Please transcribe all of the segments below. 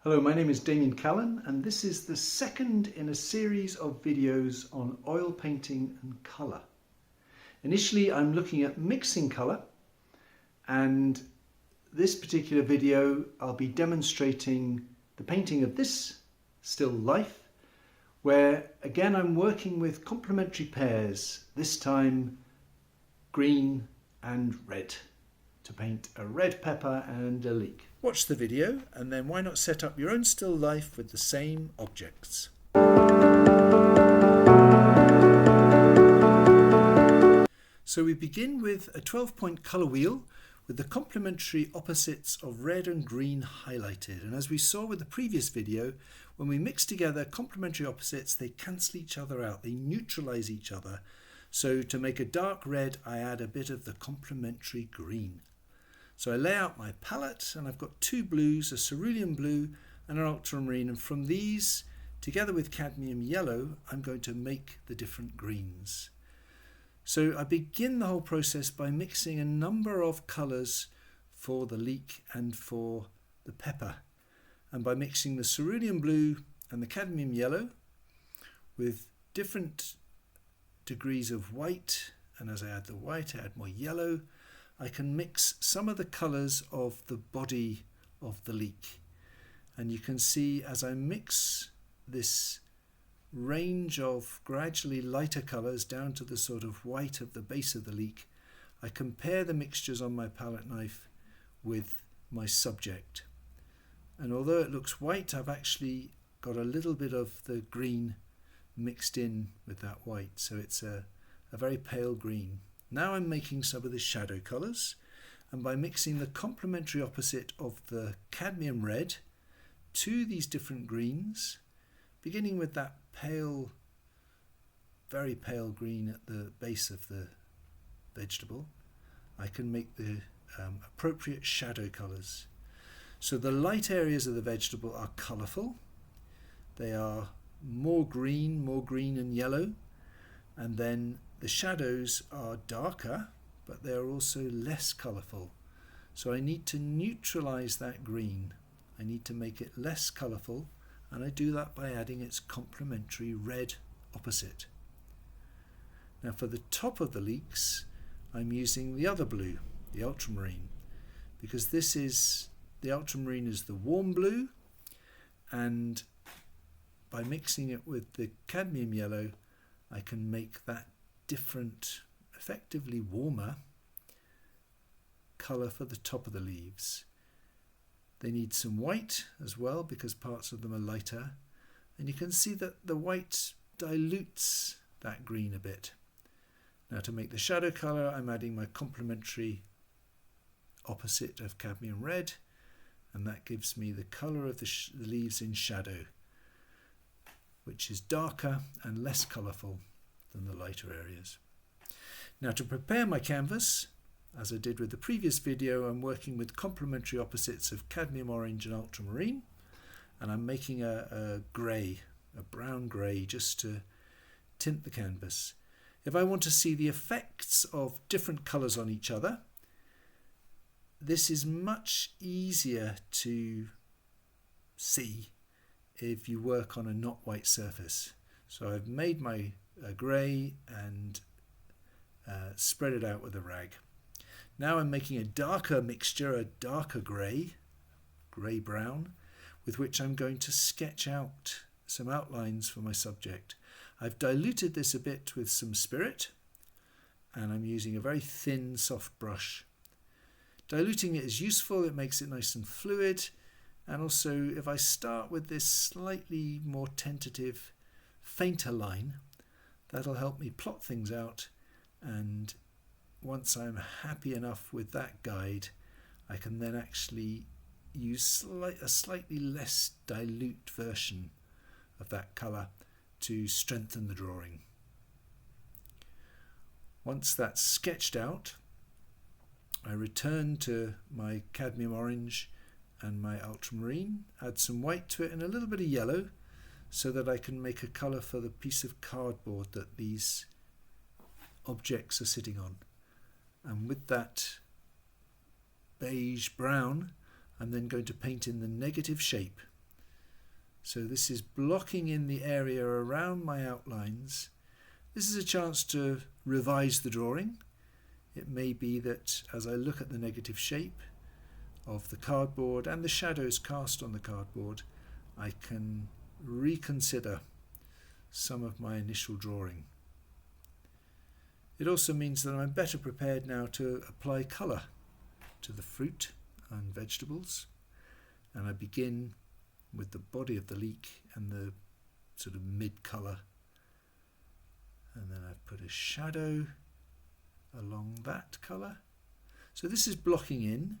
Hello, my name is Damien Callan and this is the second in a series of videos on oil painting and colour. Initially I'm looking at mixing colour, and this particular video I'll be demonstrating the painting of this still life, where again I'm working with complementary pairs, this time green and red, to paint a red pepper and a leek. Watch the video and then why not set up your own still life with the same objects. So we begin with a 12-point colour wheel with the complementary opposites of red and green highlighted. And as we saw with the previous video, when we mix together complementary opposites, they cancel each other out, they neutralise each other. So to make a dark red, I add a bit of the complementary green. So I lay out my palette and I've got two blues, a cerulean blue and an ultramarine, and from these, together with cadmium yellow, I'm going to make the different greens. So I begin the whole process by mixing a number of colours for the leek and for the pepper, and by mixing the cerulean blue and the cadmium yellow with different degrees of white, and as I add the white I add more yellow. I can mix some of the colours of the body of the leek, and you can see as I mix this range of gradually lighter colours down to the sort of white of the base of the leek, I compare the mixtures on my palette knife with my subject, and although it looks white, I've actually got a little bit of the green mixed in with that white, so it's a very pale green. Now I'm making some of the shadow colours, and by mixing the complementary opposite of the cadmium red to these different greens, beginning with that pale, very pale green at the base of the vegetable, I can make the appropriate shadow colours. So the light areas of the vegetable are colourful, they are more green and yellow, and then the shadows are darker, but they are also less colourful. So I need to neutralise that green. I need to make it less colourful, and I do that by adding its complementary red opposite. Now for the top of the leeks, I'm using the other blue, the ultramarine, because the ultramarine is the warm blue, and by mixing it with the cadmium yellow, I can make that different, effectively warmer colour for the top of the leaves. They need some white as well because parts of them are lighter, and you can see that the white dilutes that green a bit. Now to make the shadow colour, I'm adding my complementary opposite of cadmium red, and that gives me the colour of the leaves in shadow, which is darker and less colourful than the lighter areas. Now to prepare my canvas, as I did with the previous video, I'm working with complementary opposites of cadmium orange and ultramarine, and I'm making a grey, a brown grey, just to tint the canvas. If I want to see the effects of different colours on each other, this is much easier to see if you work on a not white surface. So I've made my grey and spread it out with a rag. Now I'm making a darker mixture, a darker grey brown, with which I'm going to sketch out some outlines for my subject. I've diluted this a bit with some spirit, and I'm using a very thin soft brush. Diluting it is useful, it makes it nice and fluid, and also if I start with this slightly more tentative, fainter line, that'll help me plot things out, and once I'm happy enough with that guide, I can then actually use a slightly less dilute version of that colour to strengthen the drawing. Once that's sketched out, I return to my cadmium orange and my ultramarine, add some white to it and a little bit of yellow so that I can make a colour for the piece of cardboard that these objects are sitting on. And with that beige brown, I'm then going to paint in the negative shape. So this is blocking in the area around my outlines. This is a chance to revise the drawing. It may be that as I look at the negative shape of the cardboard and the shadows cast on the cardboard, I can reconsider some of my initial drawing. It also means that I'm better prepared now to apply colour to the fruit and vegetables, and I begin with the body of the leek and the sort of mid colour, and then I've put a shadow along that colour. So this is blocking in,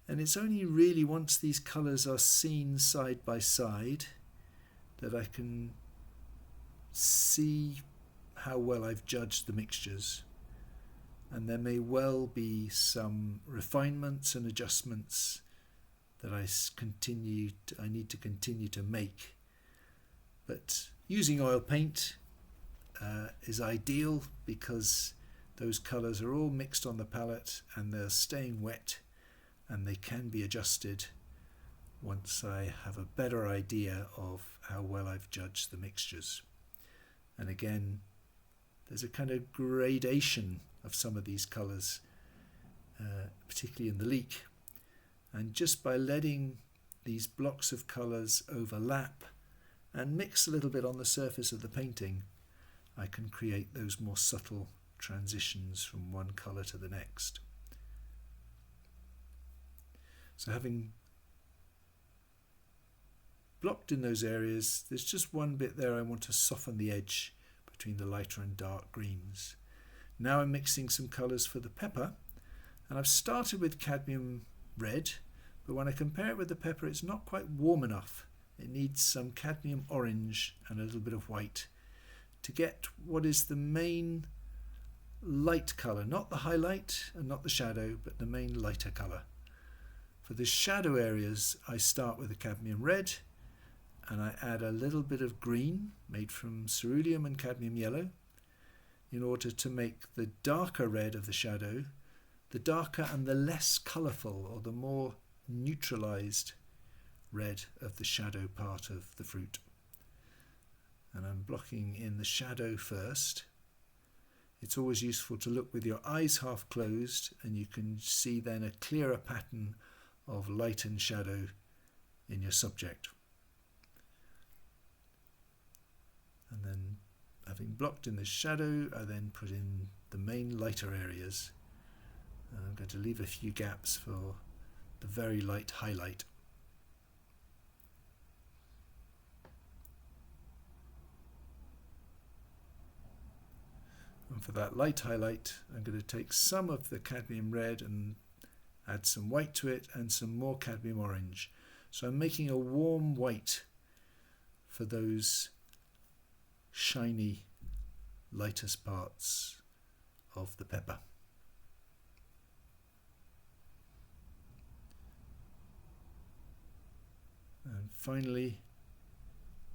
and it's only really once these colours are seen side by side that I can see how well I've judged the mixtures, and there may well be some refinements and adjustments that I need to continue to make. But using oil paint is ideal because those colours are all mixed on the palette and they're staying wet, and they can be adjusted once I have a better idea of how well I've judged the mixtures. And again, there's a kind of gradation of some of these colours, particularly in the leek. And just by letting these blocks of colours overlap and mix a little bit on the surface of the painting, I can create those more subtle transitions from one colour to the next. So having blocked in those areas, there's just one bit there I want to soften the edge between the lighter and dark greens. Now I'm mixing some colours for the pepper, and I've started with cadmium red, but when I compare it with the pepper, it's not quite warm enough. It needs some cadmium orange and a little bit of white to get what is the main light colour, not the highlight and not the shadow, but the main lighter colour. For the shadow areas, I start with the cadmium red, and I add a little bit of green made from ceruleum and cadmium yellow in order to make the darker red of the shadow the darker and the less colourful, or the more neutralised red of the shadow part of the fruit. And I'm blocking in the shadow first. It's always useful to look with your eyes half closed, and you can see then a clearer pattern of light and shadow in your subject. And then, having blocked in the shadow, I then put in the main lighter areas. And I'm going to leave a few gaps for the very light highlight. And for that light highlight, I'm going to take some of the cadmium red and add some white to it and some more cadmium orange. So I'm making a warm white for those shiny, lightest parts of the pepper. And finally,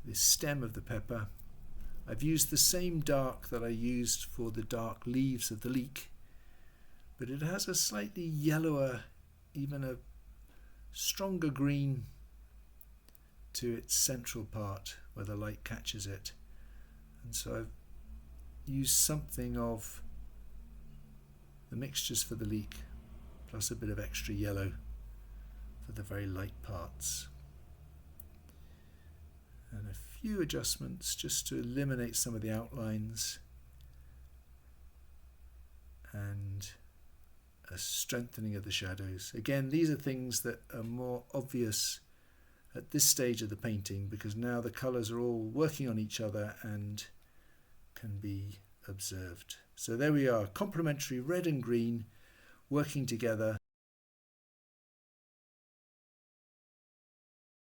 the stem of the pepper. I've used the same dark that I used for the dark leaves of the leek, but it has a slightly yellower, even a stronger green to its central part where the light catches it. And so I've used something of the mixtures for the leek, plus a bit of extra yellow for the very light parts. And a few adjustments just to eliminate some of the outlines, and a strengthening of the shadows. Again, these are things that are more obvious at this stage of the painting, because now the colours are all working on each other and can be observed. So there we are, complementary red and green working together